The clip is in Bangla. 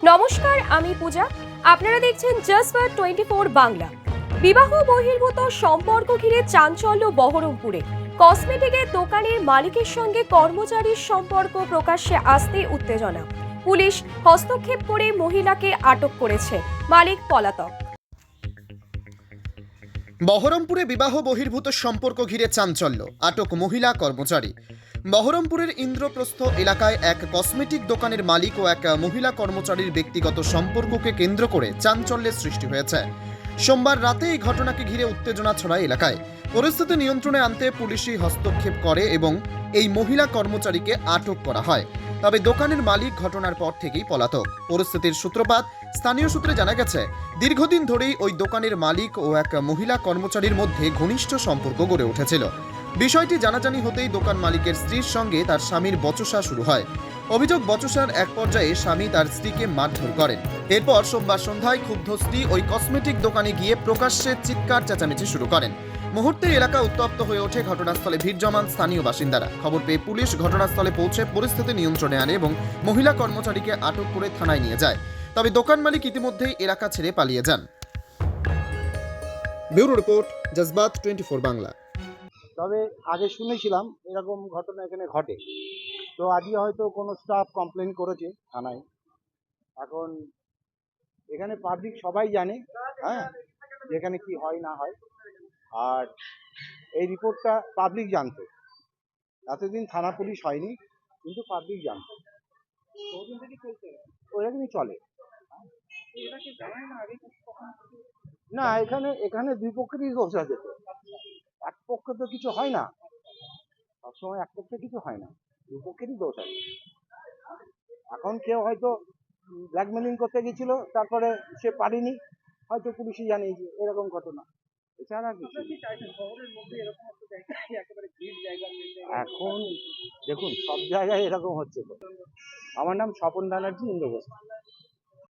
নমস্কার, আমি পূজা। আপনারা দেখছেন জাস্ট ফর 24 বাংলা। বিবাহ বহির্ভূত সম্পর্ক ঘিরে চাঞ্চল্য বহরমপুরে। কসমেটিকের দোকানের মালিকের সঙ্গে কর্মচারীর সম্পর্ক প্রকাশ্যে আসতে উত্তেজনা। পুলিশ হস্তক্ষেপ করে মহিলাকে আটক করেছে, মালিক পলাতক। বহরমপুরে বিবাহ বহির্ভূত সম্পর্ক ঘিরে চাঞ্চল্য, আটক মহিলা কর্মচারী। বহরমপুরের ইন্দ্রপ্রস্থ এলাকায় এক কসমেটিক দোকানের মালিক ও এক মহিলা কর্মচারীর ব্যক্তিগত সম্পর্ককে কেন্দ্র করে চাঞ্চল্যের সৃষ্টি হয়েছে। সোমবার রাতে এই ঘটনাকে ঘিরে উত্তেজনা ছড়ায় এলাকায়। পরিস্থিতি নিয়ন্ত্রণে আনতে পুলিশি হস্তক্ষেপ করে এবং এই মহিলা কর্মচারীকে আটক করা হয়। তবে দোকানের মালিক ঘটনার পর থেকেই পলাতক। পরিস্থিতির সূত্রপাত স্থানীয় সূত্রে জানা গেছে, দীর্ঘদিন ধরেই ওই দোকানের মালিক ও এক মহিলা কর্মচারীর মধ্যে ঘনিষ্ঠ সম্পর্ক গড়ে উঠেছিল। বিষয়টি জানাজানি হতেই দোকান মালিকের স্ত্রীর সঙ্গে তার স্বামীর বচসা শুরু হয়। অভিযোগ, বচসার এক পর্যায়ে স্বামী তার স্ত্রীকে মারধর করেন। এরপর সোমবার সন্ধ্যায় ক্ষুব্ধ স্ত্রী ওই কসমেটিক দোকানে গিয়ে প্রকাশ্যে চিৎকার চেঁচামেচি শুরু করেন। মুহূর্তে এলাকা উত্তপ্ত হয়ে ওঠে। ঘটনাস্থলে ভিড় জমান স্থানীয় বাসিন্দারা। খবর পেয়ে পুলিশ ঘটনাস্থলে পৌঁছে পরিস্থিতি নিয়ন্ত্রণে আনে এবং মহিলা কর্মচারীকে আটক করে থানায় নিয়ে যায়। তবে দোকান মালিক ইতিমধ্যেই এলাকা ছেড়ে পালিয়ে যান। Bureau report, জজবাত 24 Bangla. তবে আগে শুনেছিলাম এরকম ঘটনা এখানে ঘটে, তো আজকে হয়তো কোনো স্টাফ কমপ্লেন করেছে থানায়। এখন এখানে পাবলিক সবাই জানে, হ্যাঁ, যেখানে কি হয় না হয়। আর এই রিপোর্টটা পাবলিক জানতো, এতদিন থানা পুলিশ হয়নি, কিন্তু পাবলিক জানতো। ওরকমই চলে না। এখানে এখানে দুই পক্ষেরই দোষ আছে তো, এক পক্ষে তো কিছু হয় না, সবসময় এক পক্ষে কিছু হয় না, দুই পক্ষেরই দোষ আছে। এখন কেউ হয়তো ব্ল্যাকমেলিং করতে গেছিল, তারপরে সে পারেনি, হয়তো পুলিশই জানিয়েছে, এরকম ঘটনা। এছাড়া কিছু এখন দেখুন সব জায়গায় এরকম হচ্ছে তো। আমার নাম স্বপন ব্যানার্জি, ইন্দ্রপ্রস্থ।